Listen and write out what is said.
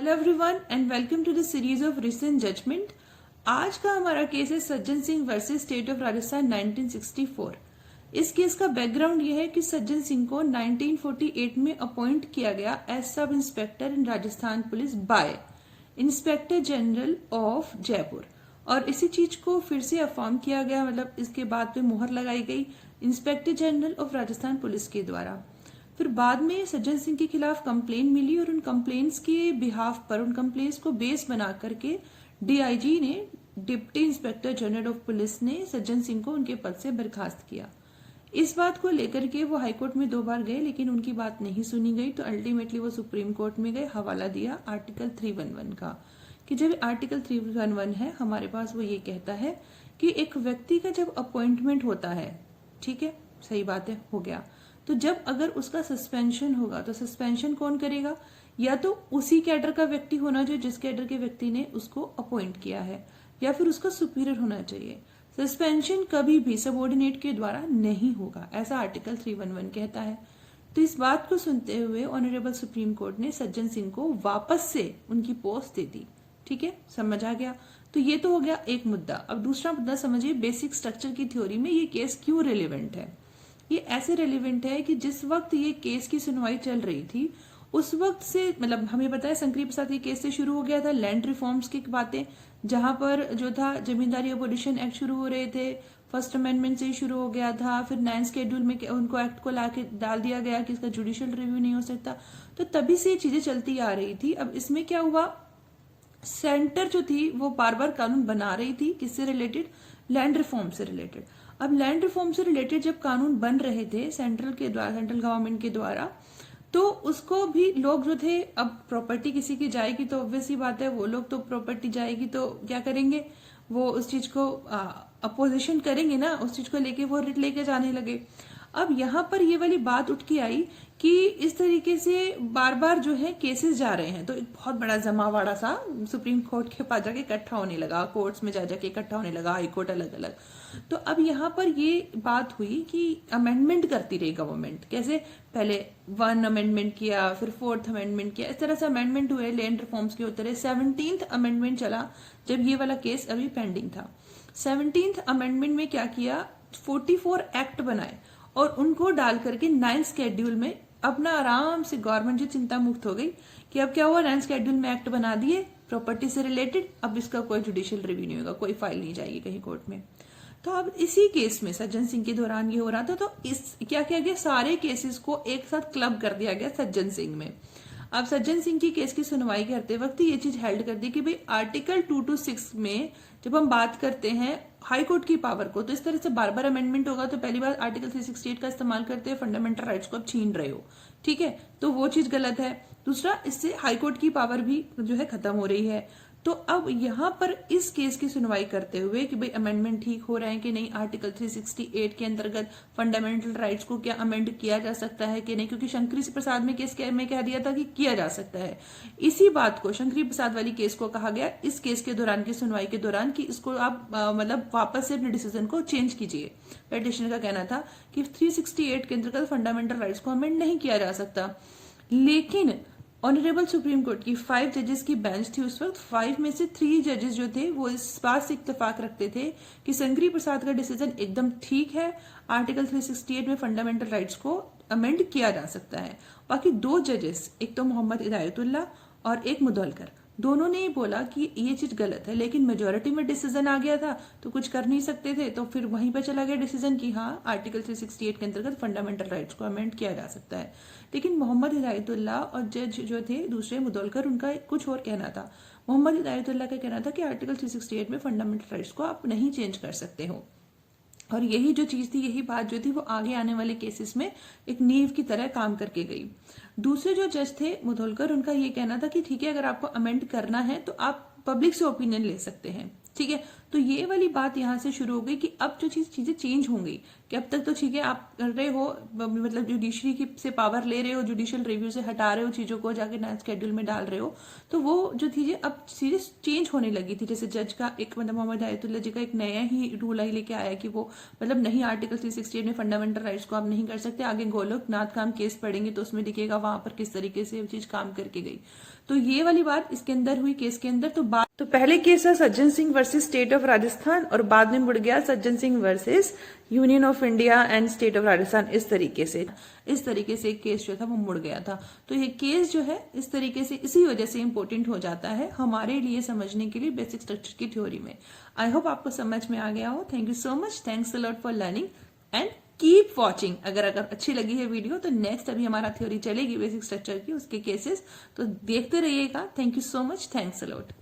Hello everyone and welcome to the series of recent judgment. आज का हमारा case है Sajjan Singh versus state of Rajasthan 1964। इस केस का बैकग्राउंड यह है कि सज्जन सिंह को 1948 में अपॉइंट किया गया as sub inspector in Rajasthan police by inspector general of Jaipur, और इसी चीज को फिर से अफर्म किया गया, मतलब इसके बाद पे मुहर लगाई गई inspector general of Rajasthan police के द्वारा। फिर बाद में सज्जन सिंह के खिलाफ कंप्लेन मिली और उन कंप्लेन्ट्स के बिहाफ पर, उन कंप्लेन्ट्स को बेस बना करके डीआईजी ने, deputy inspector general of police ने सज्जन सिंह को उनके पद से बर्खास्त किया। इस बात को लेकर के वो हाईकोर्ट में 2 बार गए, लेकिन उनकी बात नहीं सुनी गई, तो अल्टीमेटली वो सुप्रीम कोर्ट में गए, हवाला दिया आर्टिकल 311 का, कि जब आर्टिकल 311 है हमारे पास, वो ये कहता है कि एक व्यक्ति का जब अपॉइंटमेंट होता है, ठीक है, सही बात है, हो गया, तो जब अगर उसका सस्पेंशन होगा तो सस्पेंशन कौन करेगा? या तो उसी कैडर का व्यक्ति होना चाहिए जिस कैडर के व्यक्ति ने उसको अपॉइंट किया है, या फिर उसका सुपीरियर होना चाहिए। सस्पेंशन कभी भी सबऑर्डिनेट के द्वारा नहीं होगा, ऐसा आर्टिकल 311 कहता है। तो इस बात को सुनते हुए ऑनरेबल सुप्रीम कोर्ट ने सज्जन सिंह को वापस से उनकी पोस्ट दे दी। ठीक है, समझ आ गया। तो ये तो हो गया एक मुद्दा। अब दूसरा मुद्दा समझिए, बेसिक स्ट्रक्चर की थ्योरी में ये केस क्यों रिलेवेंट है। ये ऐसे रेलिवेंट है कि जिस वक्त ये केस की सुनवाई चल रही थी उस वक्त से, मतलब हमें पता है शंकरी प्रसाद के केस से शुरू हो गया था लैंड रिफॉर्म्स की बातें, जहां पर जो था जमींदारी अबोलिशन एक्ट शुरू हो रहे थे, फर्स्ट अमेंडमेंट से ही शुरू हो गया था, फिर 9 शेड्यूल में उनको एक्ट को लाके डाल दिया गया कि इसका जुडिशियल रिव्यू नहीं हो सकता। तो तभी से ये चीजें चलती आ रही थी। अब इसमें क्या हुआ, सेंटर जो थी वो बार बार कानून बना रही थी, किससे रिलेटेड? लैंड रिफॉर्म से रिलेटेड। अब लैंड रिफॉर्म से रिलेटेड जब कानून बन रहे थे सेंट्रल गवर्नमेंट के द्वारा, तो उसको भी लोग जो थे, अब प्रॉपर्टी किसी की जाएगी तो ऑब्वियस ही बात है, वो लोग तो प्रॉपर्टी जाएगी तो क्या करेंगे, वो उस चीज को अपोजिशन करेंगे ना, उस चीज को लेके वो रिट लेके जाने लगे। अब यहाँ पर ये वाली बात उठ के आई कि इस तरीके से बार बार जो है केसेस जा रहे हैं, तो एक बहुत बड़ा जमावाड़ा सा सुप्रीम कोर्ट के पास जाके इकट्ठा होने लगा, कोर्ट्स में जा जाके इकट्ठा होने लगा, हाई कोर्ट अलग अलग। तो अब यहाँ पर ये बात हुई कि अमेंडमेंट करती रही गवर्नमेंट, कैसे पहले 1 अमेंडमेंट किया, फिर 4th अमेंडमेंट किया, इस तरह से अमेंडमेंट हुए, लैंड रिफॉर्म्स के होते रहे। 17th अमेंडमेंट चला जब ये वाला केस अभी पेंडिंग था। 17th अमेंडमेंट में क्या किया, 44 एक्ट बनाए और उनको डाल करके 9th शेड्यूल में अपना आराम से गवर्नमेंट जो चिंता मुक्त हो गई कि अब क्या हुआ, 9th शेड्यूल में एक्ट बना दिए प्रॉपर्टी से रिलेटेड, अब इसका कोई जुडिशियल रिव्यू नहीं होगा, कोई फाइल नहीं जाएगी कहीं कोर्ट में। तो अब इसी केस में सज्जन सिंह के दौरान ये हो रहा था, तो इस क्या किया गया, सारे केसेस को एक साथ क्लब कर दिया गया सज्जन सिंह में। अब सज्जन सिंह की केस की सुनवाई करते वक्त ये चीज हेल्ड कर दी कि भाई आर्टिकल 226 में जब हम बात करते हैं हाई कोर्ट की पावर को, तो इस तरह से बार बार अमेंडमेंट होगा, तो पहली बार आर्टिकल 368 का इस्तेमाल करते हैं, फंडामेंटल राइट्स को अब छीन रहे हो, ठीक है, तो वो चीज गलत है। दूसरा, इससे हाई कोर्ट की पावर भी जो है खत्म हो रही है। तो अब यहाँ पर इस केस की सुनवाई करते हुए कि भाई अमेंडमेंट ठीक हो रहे हैं कि नहीं, आर्टिकल 368 के अंतर्गत फंडामेंटल राइट्स को क्या अमेंड किया जा सकता है कि नहीं, क्योंकि शंकरी प्रसाद में केस में कह दिया था कि किया जा सकता है। इसी बात को, शंकरी प्रसाद वाली केस को कहा गया इस केस के दौरान की सुनवाई के दौरान कि इसको आप मतलब वापस से अपने डिसीजन को चेंज कीजिए। पेटिशनर का कहना था कि 368 के अंतर्गत फंडामेंटल राइट्स को अमेंड नहीं किया जा सकता, लेकिन ऑनरेबल सुप्रीम कोर्ट की 5 जजेस की बेंच थी उस वक्त, 5 में से 3 जजेस जो थे वो इस बात से इत्तेफाक रखते थे कि शंकरी प्रसाद का डिसीजन एकदम ठीक है, आर्टिकल 368 में फंडामेंटल राइट्स को अमेंड किया जा सकता है। बाकी 2 जजेस, एक तो मोहम्मद हिदायतुल्लाह और एक मुदौलकर, दोनों ने ही बोला कि ये चीज गलत है, लेकिन मेजोरिटी में डिसीजन आ गया था तो कुछ कर नहीं सकते थे, तो फिर वहीं पर चला गया डिसीजन कि हाँ आर्टिकल 368 के अंतर्गत फंडामेंटल राइट्स को अमेंड किया जा सकता है। लेकिन मोहम्मद हिदायतुल्लाह और जज जो थे दूसरे मुदौलकर, उनका कुछ और कहना था। मोहम्मद हिदायतुल्लाह का कहना था कि आर्टिकल 368 में फंडामेंटल राइट्स को आप नहीं चेंज कर सकते हो, और यही जो चीज थी, यही बात जो थी वो आगे आने वाले केसेस में एक नींव की तरह काम करके गई। दूसरे जो जज थे मुधोलकर, उनका ये कहना था कि ठीक है, अगर आपको अमेंड करना है तो आप पब्लिक से ओपिनियन ले सकते हैं, ठीक है। तो ये वाली बात यहाँ से शुरू हो गई कि अब जो चीजें चेंज होंगी, कि अब तक तो ठीक है आप कर रहे हो, मतलब जुडिशरी की से पावर ले रहे हो, जुडिशियल रिव्यू से हटा रहे हो चीजों को, जाके नया स्केड्यूल में डाल रहे हो, तो वो जो चीजें अब चीजें चेंज होने लगी थी। जैसे जज का एक, मतलब मोहम्मद आयतुल्ला जी का एक नया ही रूल आई लेके आया कि वो मतलब नहीं, आर्टिकल 368 में फंडामेंटल राइट्स को आप नहीं कर सकते। आगे गोलोकनाथ का हम केस पढ़ेंगे तो उसमें दिखेगा वहां पर किस तरीके से वो चीज काम करके गई। तो ये वाली बात इसके अंदर हुई, केस के अंदर। तो पहले केस है Sajjan Singh versus state of Rajasthan, और बाद में मुड़ गया सज्जन Singh versus union of India and state of Rajasthan. इस तरीके से एक केस जो था वो मुड़ गया था। तो ये केस जो है इस तरीके से इसी वजह से इंपॉर्टेंट हो जाता है हमारे लिए समझने के लिए बेसिक स्ट्रक्चर की थ्योरी में। आई होप आपको समझ में आ गया हो। Thank you so much, thanks a lot for learning and keep watching. अगर अच्छी लगी है वीडियो तो नेक्स्ट अभी हमारा थ्योरी चलेगी बेसिक स्ट्रक्चर की, उसके केसेस, तो देखते रहिएगा। Thank you so much, thanks a lot.